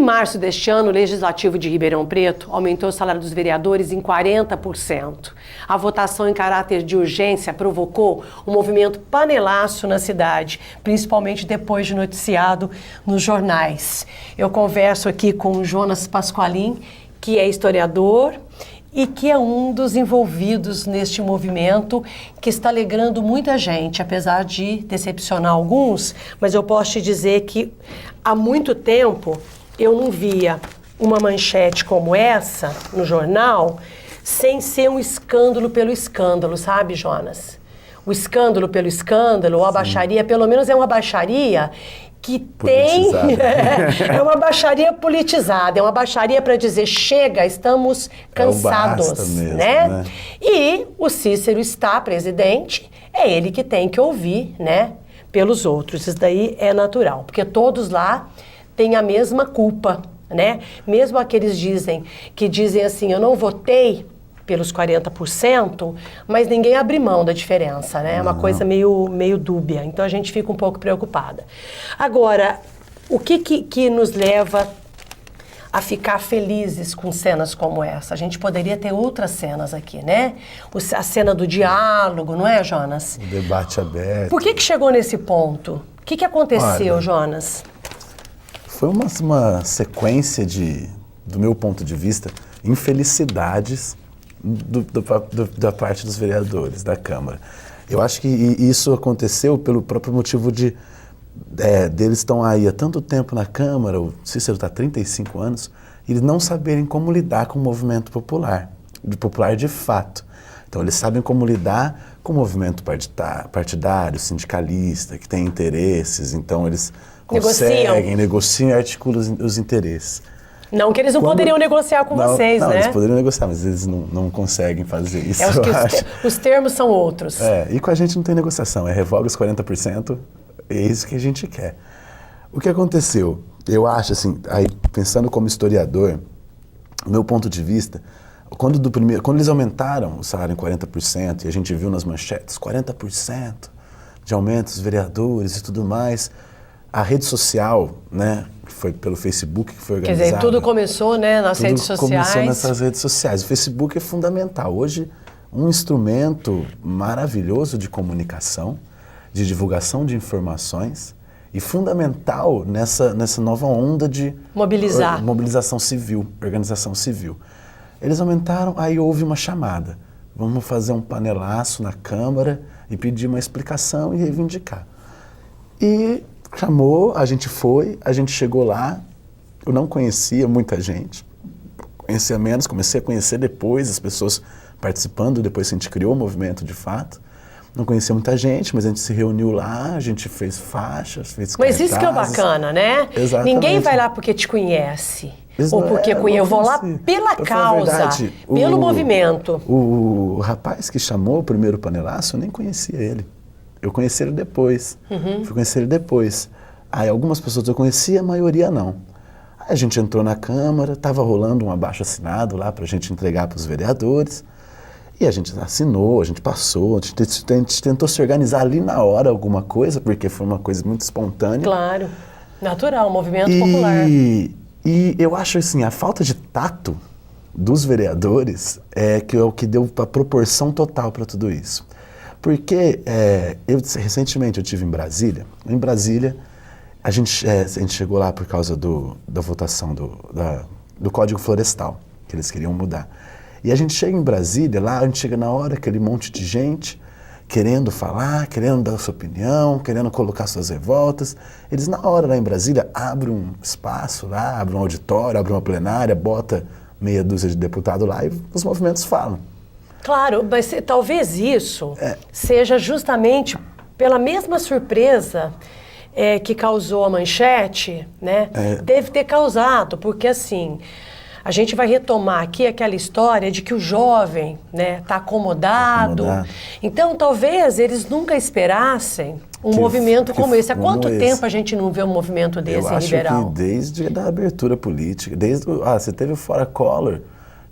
março deste ano, o Legislativo de Ribeirão Preto aumentou o salário dos vereadores em 40%. A votação em caráter de urgência provocou um movimento panelaço na cidade, principalmente depois de noticiado nos jornais. Eu converso aqui com o Jonas Pasqualin, que é historiador e que é um dos envolvidos neste movimento que está alegrando muita gente, apesar de decepcionar alguns, mas eu posso te dizer que há muito tempo eu não via uma manchete como essa no jornal sem ser um escândalo pelo escândalo, sabe, Jonas? O escândalo pelo escândalo, ou a baixaria, pelo menos é uma baixaria que tem... É uma baixaria politizada, é uma baixaria para dizer, chega, estamos cansados, mesmo, né? E o Cícero está presidente, é ele que tem que ouvir, né, pelos outros. Isso daí é natural, porque todos lá têm a mesma culpa, né? Mesmo aqueles que dizem assim, eu não votei pelos 40%, mas ninguém abre mão da diferença, né? É uma coisa meio dúbia, então a gente fica um pouco preocupada. Agora, o que nos leva a ficar felizes com cenas como essa? A gente poderia ter outras cenas aqui, né? A cena do diálogo, não é, Jonas? O debate aberto. Por que chegou nesse ponto? O que aconteceu, olha, Jonas? Foi uma sequência do meu ponto de vista, infelicidades da parte dos vereadores da Câmara. Eu acho que isso aconteceu pelo próprio motivo deles estão aí há tanto tempo na Câmara, o Cícero está há 35 anos, e eles não saberem como lidar com o movimento popular de fato. Então eles sabem como lidar com o movimento partidário, sindicalista, que tem interesses, então eles negociam e articulam os interesses. Não que eles não poderiam negociar com vocês, né? Eles poderiam negociar, mas eles não conseguem fazer isso, os termos são outros. E com a gente não tem negociação, revoga os 40%, é isso que a gente quer. O que aconteceu? Eu acho, assim, aí pensando como historiador, o meu ponto de vista, quando eles aumentaram o salário em 40%, e a gente viu nas manchetes, 40% de aumento dos vereadores e tudo mais, a rede social, né, que foi pelo Facebook que foi organizada. Quer dizer, tudo começou, né, nas redes sociais. Começou nessas redes sociais. O Facebook é fundamental. Hoje, um instrumento maravilhoso de comunicação, de divulgação de informações e fundamental nessa nova onda de mobilização civil, organização civil. Eles aumentaram, aí houve uma chamada. Vamos fazer um panelaço na Câmara e pedir uma explicação e reivindicar. E chamou, a gente chegou lá, eu não conhecia muita gente, conhecia menos, comecei a conhecer depois, as pessoas participando, depois a gente criou o movimento de fato, não conhecia muita gente, mas a gente se reuniu lá, a gente fez faixas, fez cartazes. Mas isso que é o bacana, né? Exatamente. Ninguém vai lá porque te conhece, ou porque eu vou lá pela causa, verdade, pelo movimento. O rapaz que chamou o primeiro panelaço, eu nem conhecia ele. Eu conheci ele depois, fui conhecer ele depois. Aí algumas pessoas eu conhecia, a maioria não. Aí a gente entrou na Câmara, estava rolando um abaixo-assinado lá para a gente entregar para os vereadores. E a gente assinou, a gente passou, a gente tentou se organizar ali na hora alguma coisa, porque foi uma coisa muito espontânea. Claro, natural, movimento popular. E eu acho assim, a falta de tato dos vereadores é o que deu a proporção total para tudo isso. Porque recentemente eu estive em Brasília. Em Brasília, a gente chegou lá por causa da votação do Código Florestal, que eles queriam mudar. E a gente chega em Brasília, lá a gente chega na hora, aquele monte de gente querendo falar, querendo dar sua opinião, querendo colocar suas revoltas. Eles na hora lá em Brasília abrem um espaço lá, abrem um auditório, abrem uma plenária, bota meia dúzia de deputados lá e os movimentos falam. Claro, mas talvez isso seja justamente pela mesma surpresa que causou a manchete, né? Deve ter causado, porque assim, a gente vai retomar aqui aquela história de que o jovem, né, está acomodado. Então, talvez eles nunca esperassem um movimento como esse. Há quanto tempo a gente não vê um movimento desse em Ribeirão? Eu acho que desde a abertura política, você teve o Fora Collor,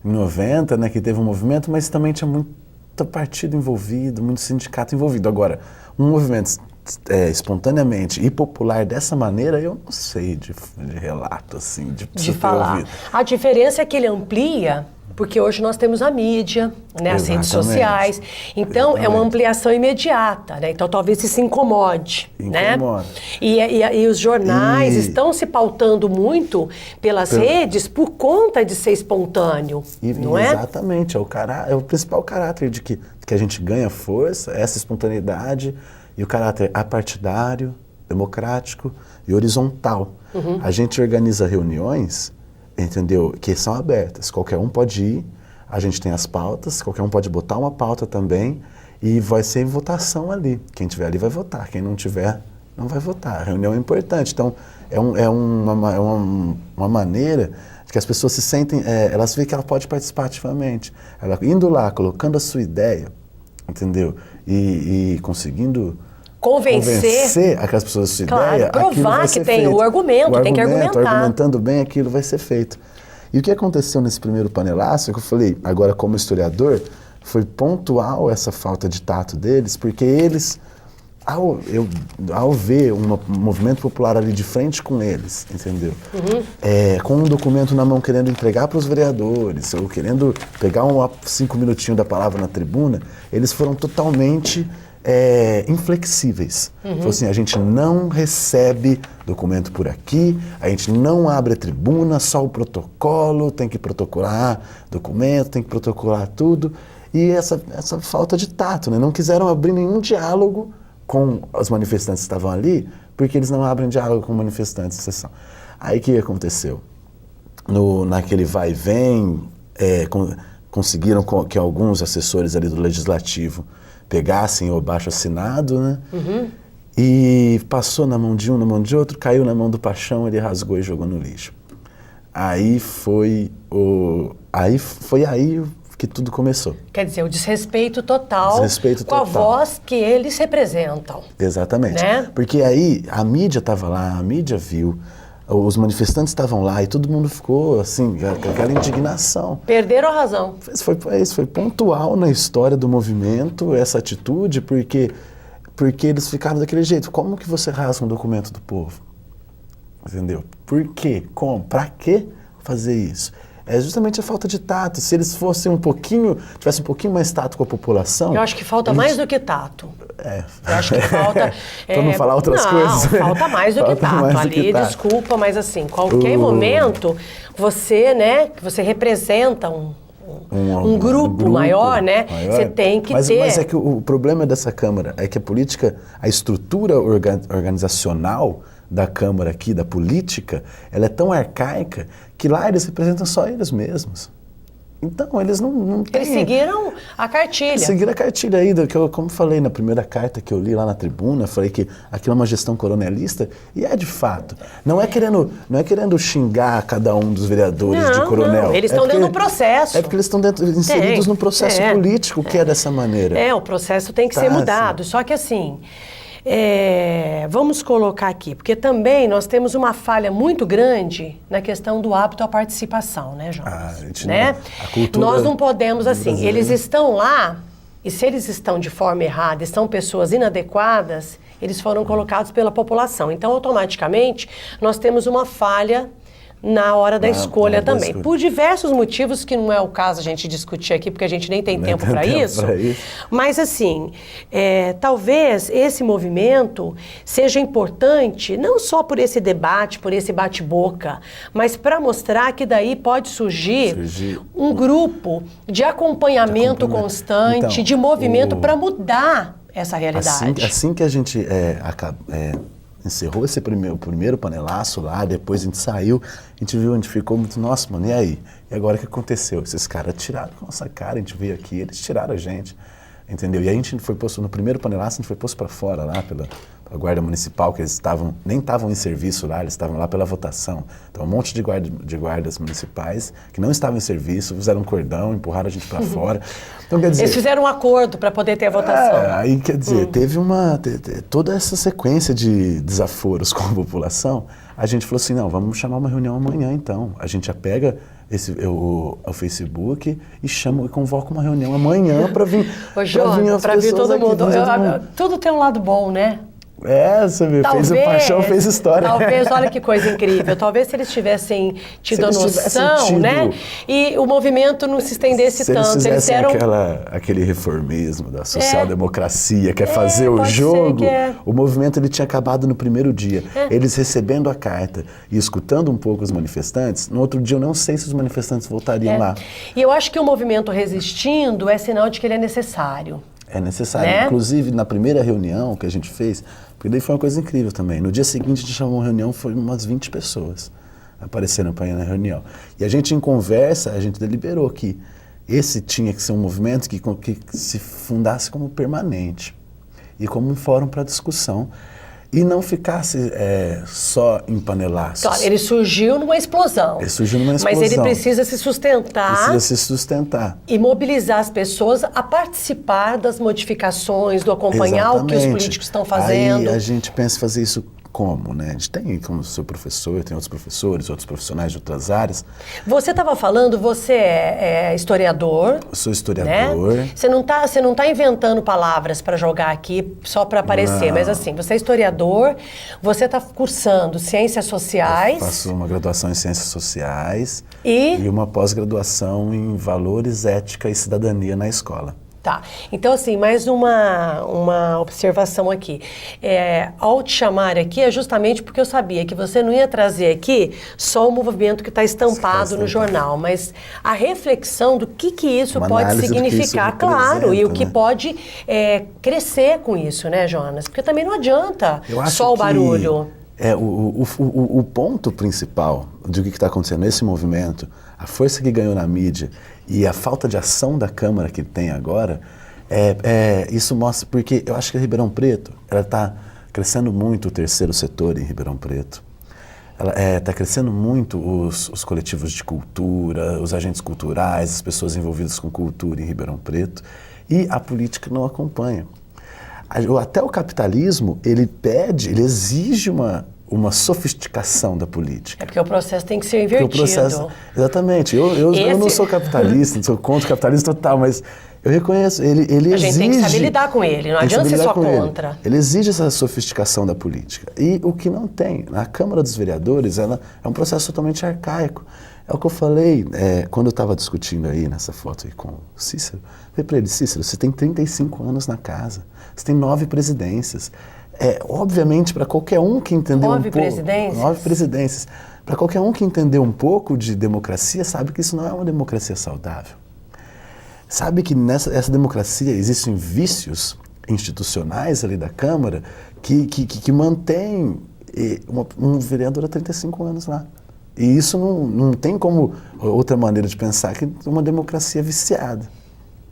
em 90, né, que teve um movimento, mas também tinha muito partido envolvido, muito sindicato envolvido. Agora, um movimento espontaneamente e popular dessa maneira, eu não sei de relato, assim, de falar. A diferença é que ele amplia, porque hoje nós temos a mídia, né, as redes sociais, então é uma ampliação imediata, né? Então talvez isso se incomode, né? E os jornais estão se pautando muito pelas redes por conta de ser espontâneo, não é? Exatamente, é o principal caráter de que a gente ganha força, essa espontaneidade e o caráter apartidário, democrático e horizontal. A gente organiza reuniões, entendeu? Que são abertas. Qualquer um pode ir, a gente tem as pautas, qualquer um pode botar uma pauta também e vai ser votação ali. Quem tiver ali vai votar, quem não tiver não vai votar. A reunião é importante. Então, é uma maneira de que as pessoas se sentem, elas veem que ela pode participar ativamente. Ela indo lá, colocando a sua ideia, entendeu? E conseguindo convencer aquelas pessoas da sua ideia, provar que tem o argumento, tem que argumentar. Argumentando bem, aquilo vai ser feito. E o que aconteceu nesse primeiro panelaço, que eu falei, agora como historiador, foi pontual essa falta de tato deles, porque eles, ao ver um movimento popular ali de frente com eles, entendeu? Com um documento na mão querendo entregar para os vereadores, ou querendo pegar 5 minutinhos da palavra na tribuna, eles foram totalmente inflexíveis. Falou assim, a gente não recebe documento por aqui, a gente não abre a tribuna, só o protocolo, tem que protocolar documento, tem que protocolar tudo. E essa falta de tato, né? Não quiseram abrir nenhum diálogo com os manifestantes que estavam ali, porque eles não abrem diálogo com manifestantes de sessão. Aí o que aconteceu? Naquele vai e vem, conseguiram que alguns assessores ali do Legislativo pegassem o abaixo-assinado, né? E passou na mão de um, na mão de outro, caiu na mão do Paixão, ele rasgou e jogou no lixo. Aí foi aí que tudo começou. Quer dizer, o desrespeito total com a voz que eles representam. Exatamente. Né? Porque aí a mídia estava lá, a mídia viu, os manifestantes estavam lá e todo mundo ficou assim, com aquela indignação. Perderam a razão. Foi pontual na história do movimento, essa atitude, porque eles ficaram daquele jeito. Como que você rasga um documento do povo? Entendeu? Por quê? Como? Pra que fazer isso? É justamente a falta de tato. Se eles fossem tivessem um pouquinho mais tato com a população... Eu acho que falta mais do que tato. Eu acho que falta... Para não falar outras coisas. Não, falta mais do que tato. Ali, desculpa, mas assim, qualquer momento, você representa um grupo maior, né? Você tem que ter... Mas é que o problema dessa Câmara é que a estrutura organizacional da Câmara aqui, da política, ela é tão arcaica que lá eles representam só eles mesmos. Então, eles não têm... Eles seguiram a cartilha. Seguiram a cartilha aí, como falei na primeira carta que eu li lá na tribuna, falei que aquilo é uma gestão coronelista, e de fato. Não é querendo xingar cada um dos vereadores de coronel. Não, eles estão dentro do processo. É porque eles estão inseridos no processo político, que é dessa maneira. O processo tem que ser mudado. Só que assim... vamos colocar aqui, porque também nós temos uma falha muito grande na questão do hábito à participação, né, Jonas? Nós não podemos, assim, eles estão lá, e se eles estão de forma errada, são pessoas inadequadas, eles foram colocados pela população. Então, automaticamente, nós temos uma falha na hora da escolha também. Por diversos motivos, que não é o caso a gente discutir aqui, porque a gente nem tem tempo para isso. Mas, assim, talvez esse movimento seja importante, não só por esse debate, por esse bate-boca, mas para mostrar que daí pode surgir um grupo de acompanhamento constante, de movimento para mudar essa realidade. Assim que a gente encerrou o primeiro panelaço lá, depois a gente saiu, a gente ficou muito, nossa, mano, e aí? E agora o que aconteceu? Esses caras tiraram a nossa cara, a gente veio aqui, eles tiraram a gente, entendeu? E aí a gente foi posto, no primeiro panelaço, a gente foi posto para fora lá, pela guarda municipal, que eles nem estavam em serviço lá, eles estavam lá pela votação. Então um monte de guardas municipais que não estavam em serviço, fizeram um cordão, empurraram a gente para fora. Então, quer dizer, eles fizeram um acordo para poder ter a votação. Aí, quer dizer, teve toda essa sequência de desaforos com a população. A gente falou assim, não, vamos chamar uma reunião amanhã então. A gente já pega o Facebook e convoca uma reunião amanhã para vir. Para vir todo mundo. Tudo tem um lado bom, né? Você vê, fez o Paixão, fez história. Talvez, olha que coisa incrível, talvez se eles tivessem tido a noção, né? E o movimento não se estendesse se tanto. Eles fizessem aquele reformismo da social-democracia, que é fazer o jogo, o movimento ele tinha acabado no primeiro dia. Eles recebendo a carta e escutando um pouco os manifestantes, no outro dia eu não sei se os manifestantes voltariam lá. E eu acho que o movimento resistindo é sinal de que ele é necessário. É necessário. Né? Inclusive, na primeira reunião que a gente fez, porque daí foi uma coisa incrível também. No dia seguinte, a gente chamou uma reunião, foi umas 20 pessoas apareceram para ir na reunião. E a gente, em conversa, a gente deliberou que esse tinha que ser um movimento que se fundasse como permanente e como um fórum para discussão. E não ficasse só em panelaços. Claro, ele surgiu numa explosão. Ele surgiu numa explosão. Mas ele precisa se sustentar. Precisa se sustentar. E mobilizar as pessoas a participar das modificações, do acompanhar o que os políticos estão fazendo. Aí a gente pensa em fazer isso como, né? A gente tem como seu professor, tem outros professores, outros profissionais de outras áreas. Você estava falando, você é historiador. Eu sou historiador. Né? Você não tá inventando palavras para jogar aqui só para aparecer, mas assim, você é historiador, você está cursando ciências sociais. Eu faço uma graduação em ciências sociais e uma pós-graduação em valores, ética e cidadania na escola. Tá, então assim, mais uma observação aqui. Ao te chamar aqui é justamente porque eu sabia que você não ia trazer aqui só o movimento que está estampado no jornal, mas a reflexão do que isso pode significar, claro, e o que pode crescer com isso, né, Jonas? Porque também não adianta só o barulho. O ponto principal do que está acontecendo nesse movimento, a força que ganhou na mídia e a falta de ação da Câmara que tem agora, isso mostra, porque eu acho que a Ribeirão Preto, ela está crescendo muito o terceiro setor em Ribeirão Preto. Ela está crescendo muito os coletivos de cultura, os agentes culturais, as pessoas envolvidas com cultura em Ribeirão Preto, e a política não acompanha. Até o capitalismo, ele exige uma sofisticação da política. Porque o processo tem que ser invertido. Exatamente. Eu não sou capitalista, sou contra o capitalismo total, mas eu reconheço, ele exige... A gente tem que saber lidar com ele, não adianta ser só contra. Ele exige essa sofisticação da política. E o que não tem, na Câmara dos Vereadores, ela é um processo totalmente arcaico. É o que eu falei quando eu estava discutindo aí nessa foto aí com o Cícero. Eu falei para ele, Cícero, você tem 35 anos na casa, você tem 9 presidências. Obviamente, para qualquer um que entendeu 9 presidências? 9 presidências. Para qualquer um que entendeu um pouco de democracia, sabe que isso não é uma democracia saudável. Sabe que nessa democracia existem vícios institucionais ali da Câmara que mantém um vereador há 35 anos lá. E isso não tem como outra maneira de pensar que uma democracia viciada.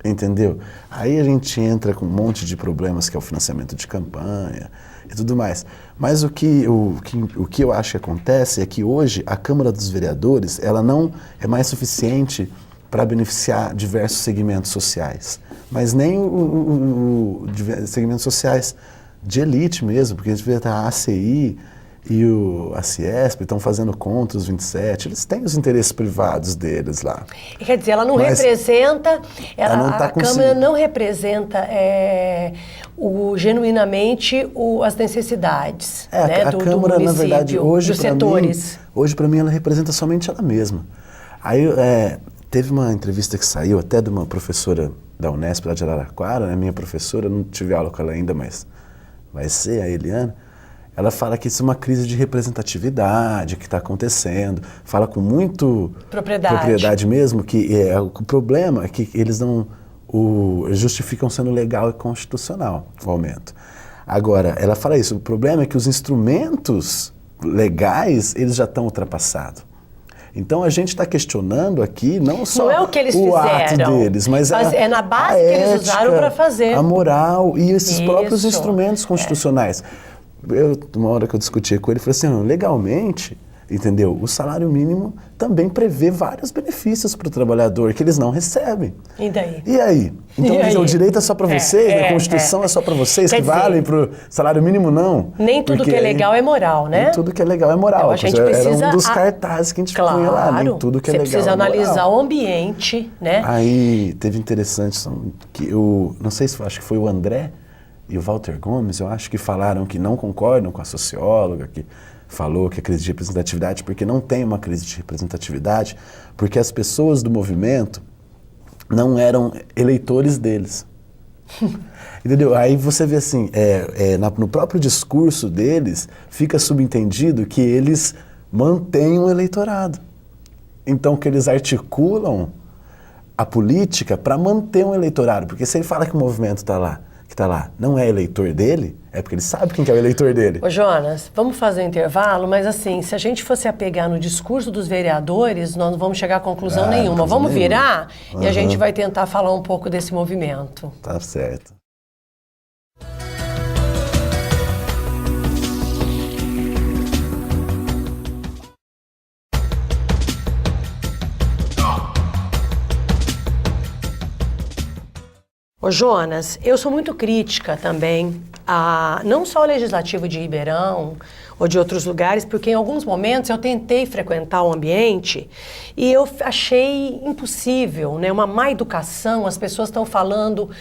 Entendeu? Aí a gente entra com um monte de problemas que é o financiamento de campanha e tudo mais. Mas o que eu acho que acontece é que hoje a Câmara dos Vereadores ela não é mais suficiente para beneficiar diversos segmentos sociais. Mas nem segmentos sociais de elite mesmo, porque a gente vê a ACI e a Ciesp estão fazendo contra os 27, eles têm os interesses privados deles lá. Quer dizer, ela não representa, a Câmara não representa genuinamente as necessidades do Câmara, na verdade, dos setores. Hoje, para mim, ela representa somente ela mesma. Aí teve uma entrevista que saiu até de uma professora da Unesp, lá de Araraquara, né, minha professora, não tive aula com ela ainda, mas vai ser, a Eliana. Ela fala que isso é uma crise de representatividade que está acontecendo, fala com muito propriedade mesmo, que o problema é que eles não justificam sendo legal e constitucional o aumento. Agora, ela fala isso, o problema é que os instrumentos legais, eles já estão ultrapassados. Então a gente está questionando aqui não só o ato deles, mas é na base que eles usaram para fazer. A moral e esses próprios instrumentos constitucionais. Uma hora que eu discuti com ele, falei assim, legalmente, entendeu? O salário mínimo também prevê vários benefícios para o trabalhador que eles não recebem. E daí? E aí? Então, quer dizer, o direito é só para vocês, a Constituição é só para vocês, que valem para o salário mínimo, não? Nem tudo que é legal é moral, né? Nem tudo que é legal é moral. Então, a gente precisa... Era um dos cartazes que a gente punha lá, nem tudo que é legal é moral. Você precisa analisar o ambiente, né? Aí, teve interessante, que não sei se acho que foi o André, e o Walter Gomes, eu acho que falaram que não concordam com a socióloga que falou que a crise de representatividade, porque não tem uma crise de representatividade, porque as pessoas do movimento não eram eleitores deles. Entendeu? Aí você vê assim, no próprio discurso deles, fica subentendido que eles mantêm o eleitorado. Então, que eles articulam a política para manter um eleitorado. Porque se ele fala que o movimento está lá, não é eleitor dele, é porque ele sabe quem que é o eleitor dele. Ô Jonas, vamos fazer um intervalo, mas assim, se a gente fosse apegar no discurso dos vereadores, nós não vamos chegar a conclusão nenhuma. Vamos virar e a gente vai tentar falar um pouco desse movimento. Tá certo. Ô Jonas, eu sou muito crítica também, não só ao Legislativo de Ribeirão ou de outros lugares, porque em alguns momentos eu tentei frequentar o ambiente e eu achei impossível, né? Uma má educação, as pessoas estão falando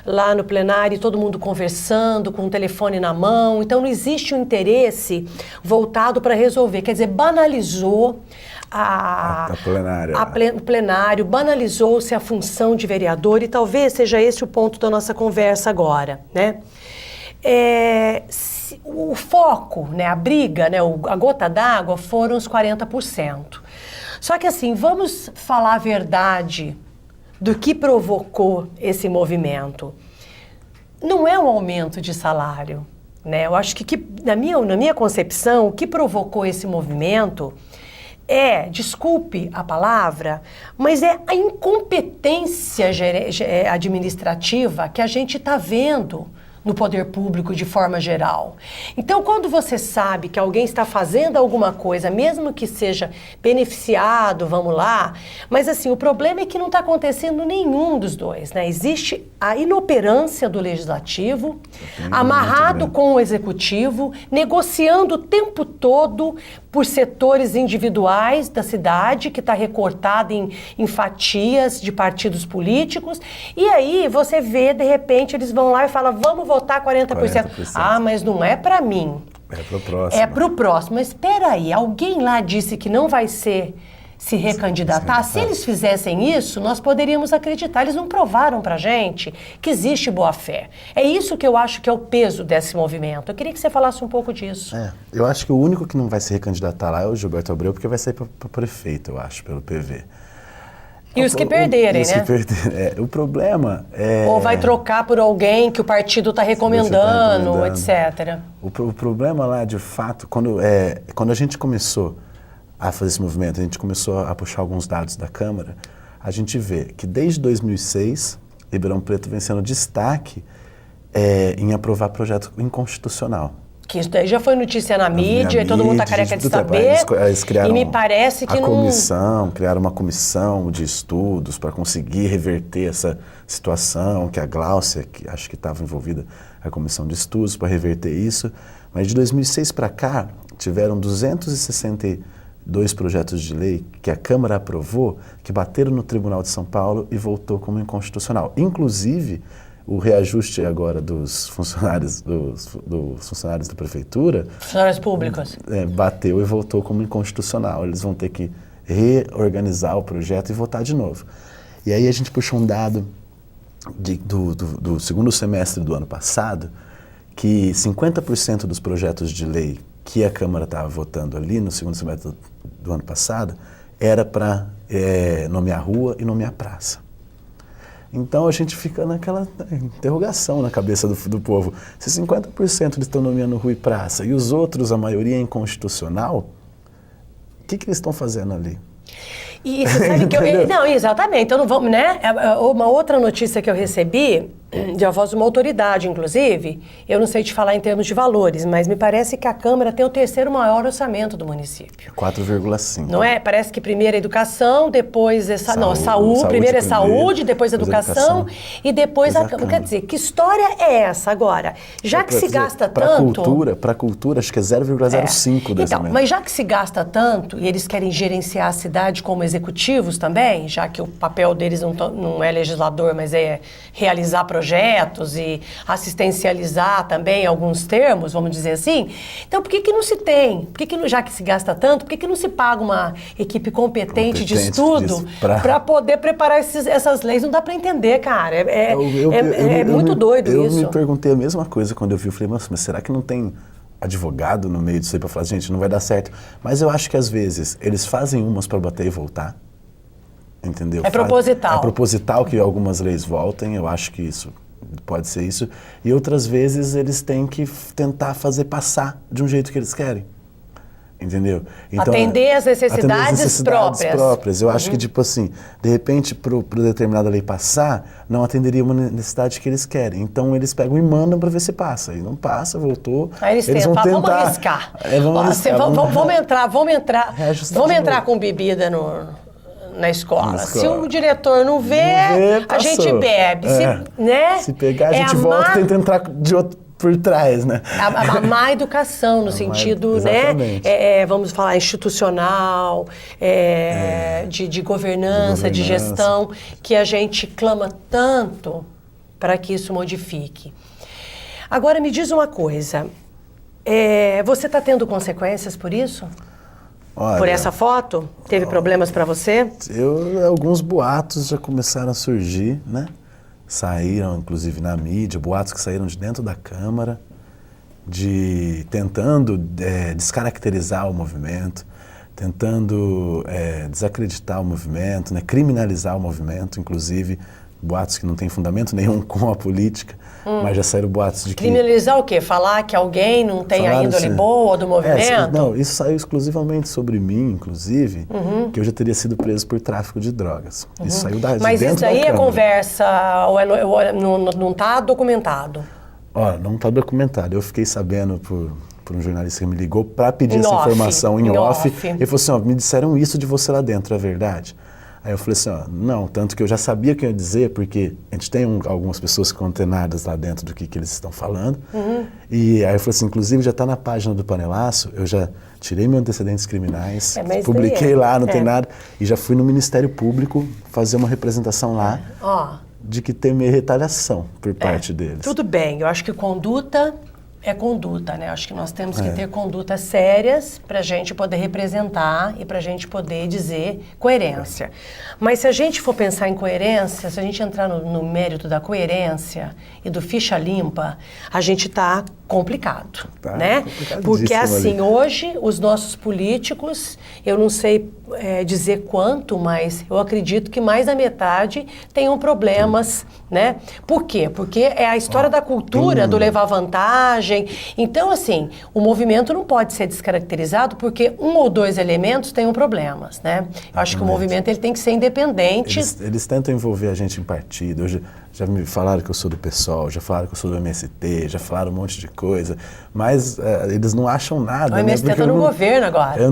lá no plenário, todo mundo conversando, com o telefone na mão, então não existe um interesse voltado para resolver, quer dizer, banalizou o plenário, banalizou-se a função de vereador e talvez seja esse o ponto da nossa conversa agora, né? O foco, né, a briga, né, a gota d'água foram os 40%. Só que assim, vamos falar a verdade do que provocou esse movimento. Não é um aumento de salário, né? Eu acho que na minha concepção, o que provocou esse movimento desculpe a palavra, mas é a incompetência administrativa que a gente está vendo no poder público de forma geral. Então, quando você sabe que alguém está fazendo alguma coisa, mesmo que seja beneficiado, vamos lá, mas assim, o problema é que não está acontecendo nenhum dos dois, né? Existe a inoperância do legislativo, amarrado com o executivo, negociando o tempo todo por setores individuais da cidade, que está recortado em fatias de partidos políticos, e aí você vê, de repente, eles vão lá e falam, vamos votar 40%. Ah, mas não é para mim. É pro próximo. É pro próximo. Mas espera aí, alguém lá disse que não vai se recandidatar. Se eles fizessem isso, nós poderíamos acreditar. Eles não provaram pra gente que existe boa-fé. É isso que eu acho que é o peso desse movimento. Eu queria que você falasse um pouco disso. Eu acho que o único que não vai se recandidatar lá é o Gilberto Abreu, porque vai sair para prefeito, eu acho, pelo PV. E os que perderem, né? O problema é... Ou vai trocar por alguém que o partido está recomendando, etc. O problema lá, de fato, quando a gente começou a fazer esse movimento, a gente começou a puxar alguns dados da Câmara, a gente vê que desde 2006, Ribeirão Preto vem sendo destaque em aprovar projeto inconstitucional. Que isso daí já foi notícia na mídia, e todo mundo está careca de saber, e me parece que criaram uma comissão de estudos para conseguir reverter essa situação, que a Gláucia, que acho que estava envolvida, a comissão de estudos para reverter isso, mas de 2006 para cá, tiveram 262 projetos de lei que a Câmara aprovou, que bateram no Tribunal de São Paulo e voltou como inconstitucional. Inclusive, o reajuste agora dos funcionários da prefeitura... Funcionários públicos. Bateu e voltou como inconstitucional. Eles vão ter que reorganizar o projeto e votar de novo. E aí a gente puxou um dado do segundo semestre do ano passado, que 50% dos projetos de lei que a Câmara estava votando ali no segundo semestre do ano passado era para nomear rua e nomear praça. Então a gente fica naquela interrogação na cabeça do povo. Se 50% eles estão nomeando rua e praça e os outros, a maioria, é inconstitucional, o que eles estão fazendo ali? E você sabe que não, exatamente. Então não vamos, né? Uma outra notícia que eu recebi, de a voz de uma autoridade, inclusive, eu não sei te falar em termos de valores, mas me parece que a Câmara tem o terceiro maior orçamento do município. 4,5. Não é? Parece que primeiro é educação, depois é saúde, primeiro é saúde, depois educação e depois a Câmara. Quer dizer, que história é essa agora? Já que se gasta tanto... Para a cultura, acho que é 0,05 desse Então, mas já que se gasta tanto e eles querem gerenciar a cidade como executivos também, já que o papel deles não é legislador, mas é realizar projetos, projetos e assistencializar também alguns termos, vamos dizer assim. Então, por que não se tem? Por que não, já que se gasta tanto, por que não se paga uma equipe competente de estudo para poder preparar essas leis? Não dá para entender, cara. É muito doido isso. Eu me perguntei a mesma coisa quando eu vi. Eu falei, mas será que não tem advogado no meio disso aí para falar, gente, não vai dar certo? Mas eu acho que às vezes eles fazem umas para bater e voltar. Entendeu? É proposital. É proposital que algumas leis voltem, eu acho que isso pode ser isso. E outras vezes eles têm que tentar fazer passar de um jeito que eles querem. Entendeu? Então, atender às necessidades próprias. Eu acho que, tipo assim, de repente, para determinada lei passar, não atenderia uma necessidade que eles querem. Então, eles pegam e mandam para ver se passa. E não passa, voltou. Aí eles vão tentar. Vamos arriscar. Vamos entrar com bebida na escola. Se o diretor não vê, a gente bebe. Se pegar, a gente volta e tenta entrar de outro por trás, né? A má educação, no sentido, né? Vamos falar, institucional, de governança, de gestão, que a gente clama tanto para que isso modifique. Agora, me diz uma coisa. Você está tendo consequências por isso? Olha, por essa foto? Teve problemas para você? Alguns boatos já começaram a surgir, né? Saíram, inclusive, na mídia, boatos que saíram de dentro da Câmara, tentando descaracterizar o movimento, tentando desacreditar o movimento, né? Criminalizar o movimento, inclusive boatos que não têm fundamento nenhum com a política, mas já saíram boatos de que... Criminalizar o quê? Falar que alguém não tem a índole boa do movimento? Não, isso saiu exclusivamente sobre mim, inclusive, que eu já teria sido preso por tráfico de drogas. Isso saiu de dentro da Câmara. Mas isso daí é conversa, ou não está documentado? Olha, não está documentado. Eu fiquei sabendo por um jornalista que me ligou para pedir essa informação em off. Ele falou assim, me disseram isso de você lá dentro, é verdade? Aí eu falei assim, não, tanto que eu já sabia o que eu ia dizer, porque a gente tem algumas pessoas condenadas lá dentro do que eles estão falando. E aí eu falei assim, inclusive já está na página do Panelaço, eu já tirei meus antecedentes criminais, publiquei lá, não tem nada, e já fui no Ministério Público fazer uma representação lá de que temer retaliação por parte deles. Tudo bem, eu acho que conduta é conduta, né? Acho que nós temos que ter condutas sérias para a gente poder representar e para a gente poder dizer coerência. Mas se a gente for pensar em coerência, se a gente entrar no mérito da coerência e do ficha limpa, a gente está complicado, né? Porque assim, hoje os nossos políticos, eu não sei dizer quanto, mas eu acredito que mais da metade tenham problemas, né? Por quê? Porque é a história da cultura, do levar vantagem. Então, assim, o movimento não pode ser descaracterizado porque um ou dois elementos tenham problemas, né? Eu acho que o movimento ele tem que ser independente. Eles tentam envolver a gente em partido. Já me falaram que eu sou do PSOL, já falaram que eu sou do MST, já falaram um monte de coisa, mas eles não acham nada. O MST está no governo agora. Eu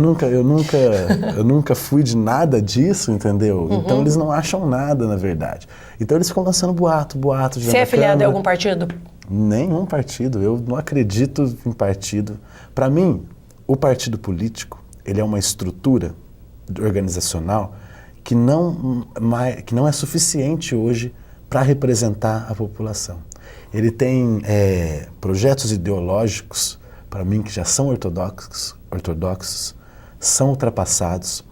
nunca fui de nada disso, entendeu? Então eles não acham nada, na verdade. Então eles ficam lançando boato. Você é filiado a algum partido? Nenhum partido. Eu não acredito em partido. Para mim, o partido político, ele é uma estrutura organizacional que não é suficiente hoje para representar a população. Ele tem projetos ideológicos, para mim, que já são ortodoxos, são ultrapassados.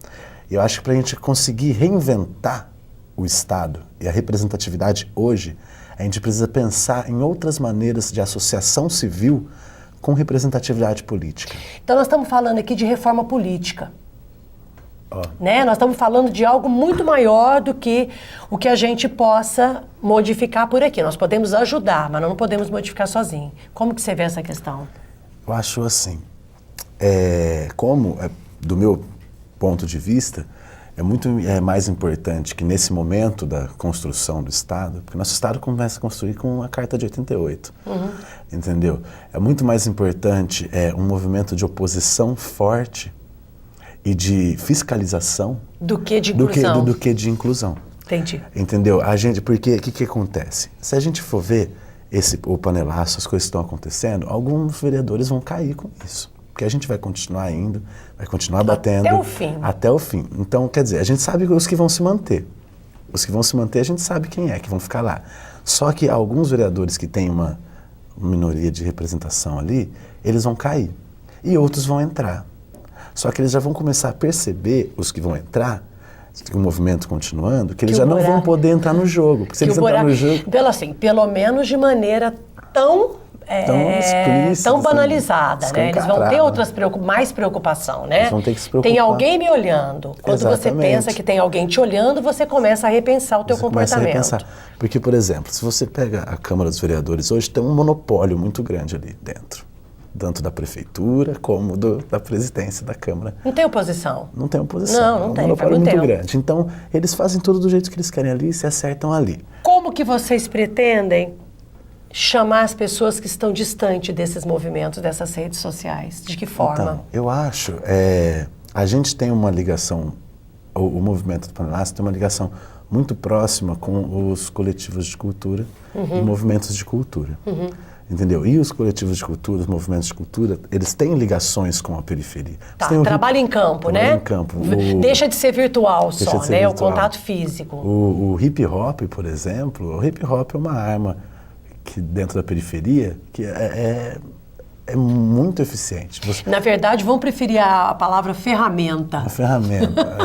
Eu acho que para a gente conseguir reinventar o Estado e a representatividade hoje, a gente precisa pensar em outras maneiras de associação civil com representatividade política. Então nós estamos falando aqui de reforma política. Né? Nós estamos falando de algo muito maior do que o que a gente possa modificar por aqui. Nós podemos ajudar, mas não podemos modificar sozinho. Como que você vê essa questão? Eu acho assim, do meu ponto de vista, é muito mais importante que nesse momento da construção do Estado, porque nosso Estado começa a construir com a Carta de 88, entendeu? É muito mais importante um movimento de oposição forte e de fiscalização do que de inclusão. Do que de inclusão. Entendi. Entendeu? Porque o que acontece? Se a gente for ver o panelaço, as coisas que estão acontecendo, alguns vereadores vão cair com isso. Porque a gente vai continuar indo, vai continuar batendo. Até o fim. Até o fim. Então, quer dizer, a gente sabe os que vão se manter. Os que vão se manter, a gente sabe quem é, que vão ficar lá. Só que alguns vereadores que têm uma minoria de representação ali, eles vão cair. E outros vão entrar. Só que eles já vão começar a perceber, os que vão entrar, o movimento continuando, que eles já não vão poder entrar no jogo. Porque se eles entrarem no jogo... Pelo menos de maneira tão banalizada, né? Eles vão ter mais preocupação, né? Eles vão ter que se preocupar. Tem alguém me olhando. Quando você pensa que tem alguém te olhando, você começa a repensar o teu comportamento. Começa a repensar. Porque, por exemplo, se você pega a Câmara dos Vereadores, hoje tem um monopólio muito grande ali dentro. Tanto da prefeitura como da presidência da Câmara. Não tem oposição? Não tem oposição. Não tem. É um monopólio muito grande. Então, eles fazem tudo do jeito que eles querem ali e se acertam ali. Como que vocês pretendem chamar as pessoas que estão distantes desses movimentos, dessas redes sociais? De que forma? Então, eu acho, a gente tem uma ligação, o movimento do Panelácio tem uma ligação muito próxima com os coletivos de cultura e movimentos de cultura. Entendeu? E os coletivos de cultura, os movimentos de cultura, eles têm ligações com a periferia. Tá, trabalho em campo, né? Trabalho em campo. Deixa de ser virtual só, né? Virtual. O contato físico. O hip hop, por exemplo, o hip hop é uma arma que dentro da periferia que é muito eficiente. Na verdade, vão preferir a palavra ferramenta. A ferramenta.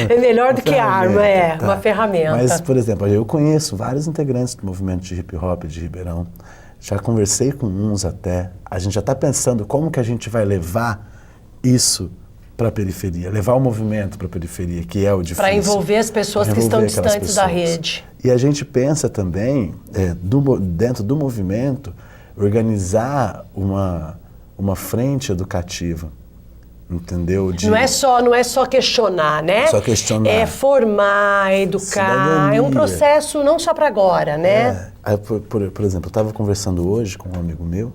É melhor do que arma, tá. Uma ferramenta. Mas, por exemplo, eu conheço vários integrantes do movimento de hip hop de Ribeirão. Já conversei com uns até. A gente já está pensando como que a gente vai levar isso para a periferia, levar o movimento para a periferia, que é o difícil. Para envolver as pessoas que estão distantes da rede. E a gente pensa também, dentro do movimento, organizar uma frente educativa, entendeu? Não é só questionar, né? Só questionar. É formar, educar, cidadania. É um processo não só para agora, né? Por exemplo, eu estava conversando hoje com um amigo meu,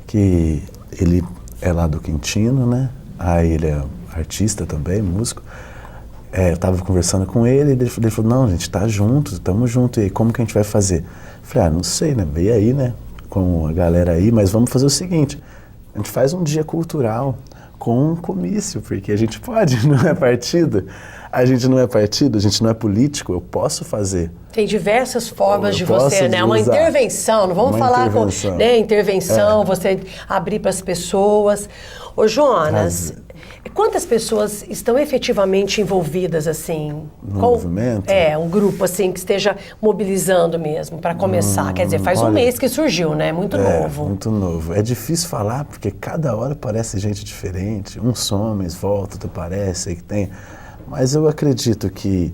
que ele é lá do Quintino, né? Aí ele é artista também, músico. Eu estava conversando com ele e ele falou, não, a gente tá junto, estamos juntos, e aí como que a gente vai fazer? Eu falei, não sei, né? Veio aí, né? Com a galera aí, mas vamos fazer o seguinte, a gente faz um dia cultural com um comício, porque a gente pode, não é partido. A gente não é partido, a gente não é político, eu posso fazer. Tem diversas formas de você, né? Uma intervenção, não vamos falar com intervenção, você abrir para as pessoas. Ô Jonas, quantas pessoas estão efetivamente envolvidas assim? No movimento? Um grupo assim que esteja mobilizando mesmo para começar. Quer dizer, faz um mês que surgiu, né? Muito novo. Muito novo. É difícil falar porque cada hora parece gente diferente. Uns somem, volta, outro aparece, aí que tem. Mas eu acredito que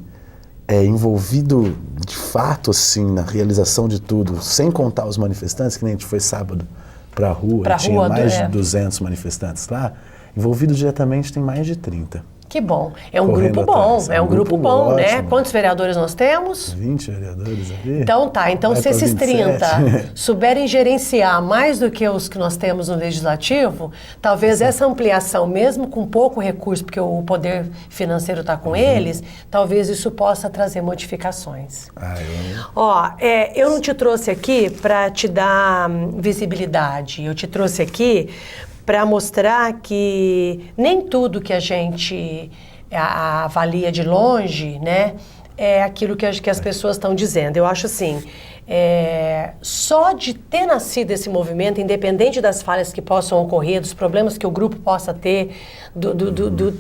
envolvido de fato assim na realização de tudo, sem contar os manifestantes, que nem a gente foi sábado para a rua, tinha mais de 200 manifestantes lá, envolvido diretamente tem mais de 30. Que bom. É um grupo bom, é um grupo bom, ótimo, né? Quantos vereadores nós temos? 20 vereadores ali. Então então se esses 30 souberem gerenciar mais do que os que nós temos no Legislativo, talvez essa ampliação, mesmo com pouco recurso, porque o poder financeiro está com eles, talvez isso possa trazer modificações. Eu não te trouxe aqui para te dar visibilidade, eu te trouxe aqui para mostrar que nem tudo que a gente avalia de longe, né, é aquilo que as pessoas estão dizendo. Eu acho assim, só de ter nascido esse movimento, independente das falhas que possam ocorrer, dos problemas que o grupo possa ter,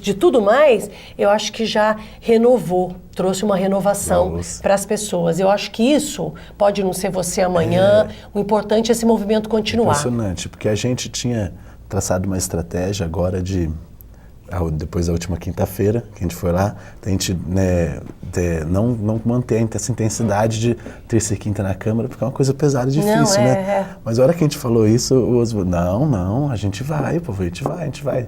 de tudo mais, eu acho que já renovou, trouxe uma renovação para as pessoas. Eu acho que isso pode não ser você amanhã, o importante é esse movimento continuar. Impressionante, porque a gente tinha traçado uma estratégia agora depois da última quinta-feira, que a gente foi lá, a gente não manter essa intensidade de terça e quinta na Câmara, porque é uma coisa pesada e difícil, né? Mas a hora que a gente falou isso, o Oswaldo, não, a gente vai, povo, a gente vai.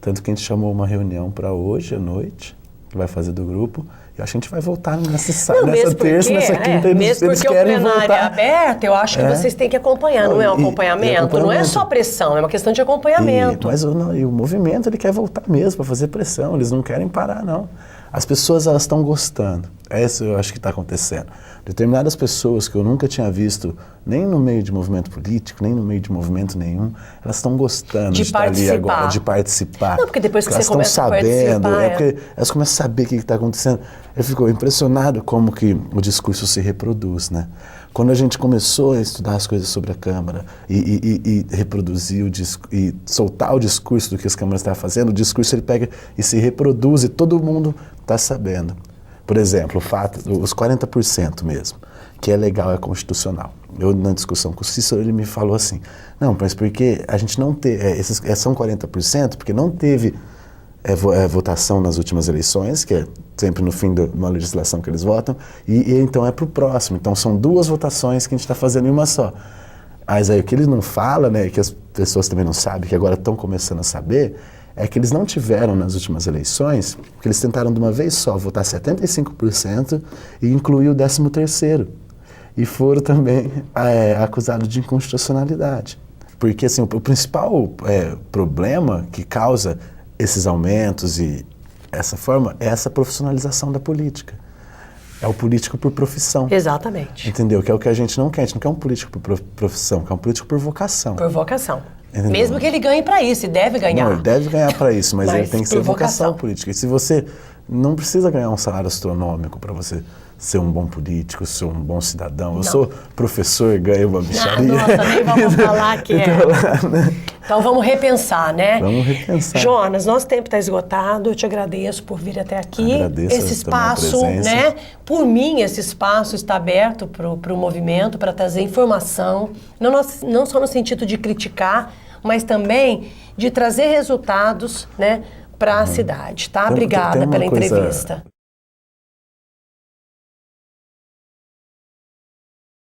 Tanto que a gente chamou uma reunião para hoje à noite, que vai fazer do grupo, eu acho que a gente vai voltar nessa terça, nessa quinta, eles querem voltar. Mesmo porque o plenário é aberto, eu acho que vocês têm que acompanhar, não é um acompanhamento? Não é só pressão, é uma questão de acompanhamento. Mas o movimento, ele quer voltar mesmo para fazer pressão, eles não querem parar, não. As pessoas, elas estão gostando. É isso eu acho que está acontecendo. Determinadas pessoas que eu nunca tinha visto, nem no meio de movimento político, nem no meio de movimento nenhum, elas estão gostando de estar ali agora, de participar. Não, porque depois que elas você começa a sabendo, participar... porque elas começam a saber o que está acontecendo. Eu fico impressionado como que o discurso se reproduz, né? Quando a gente começou a estudar as coisas sobre a Câmara e reproduzir e soltar o discurso do que as câmaras estavam fazendo, o discurso ele pega e se reproduz e todo mundo está sabendo. Por exemplo, o fato, os 40% mesmo, que é legal, é constitucional. Eu, na discussão com o Cícero, ele me falou assim, não, mas porque a gente não teve, são 40% porque não teve votação nas últimas eleições, que é sempre no fim de uma legislação que eles votam, e então é para o próximo. Então são 2 votações que a gente está fazendo em uma só. Mas aí o que ele não fala, né, que as pessoas também não sabem, que agora estão começando a saber, é que eles não tiveram nas últimas eleições, porque eles tentaram de uma vez só votar 75% e incluir o 13º. E foram também acusados de inconstitucionalidade. Porque assim, o principal problema que causa esses aumentos e essa forma é essa profissionalização da política. É o político por profissão. Exatamente. Entendeu? Que é o que a gente não quer. A gente não quer um político por profissão, quer um político por vocação. Por vocação. Entendeu? Mesmo que ele ganhe para isso, e deve ganhar. Não, ele deve ganhar para isso, mas ele tem que ser vocação vocação política. E se você não precisa ganhar um salário astronômico para você ser um bom político, ser um bom cidadão. Eu sou professor, ganho uma bicharia. Nossa, nem vamos falar que então, né? Então vamos repensar, né? Vamos repensar. Jonas, nosso tempo está esgotado. Eu te agradeço por vir até aqui. Agradeço esse espaço, né? Por mim, esse espaço está aberto para o movimento, para trazer informação, não só no sentido de criticar, mas também de trazer resultados, né, para a cidade, tá? Obrigada pela entrevista.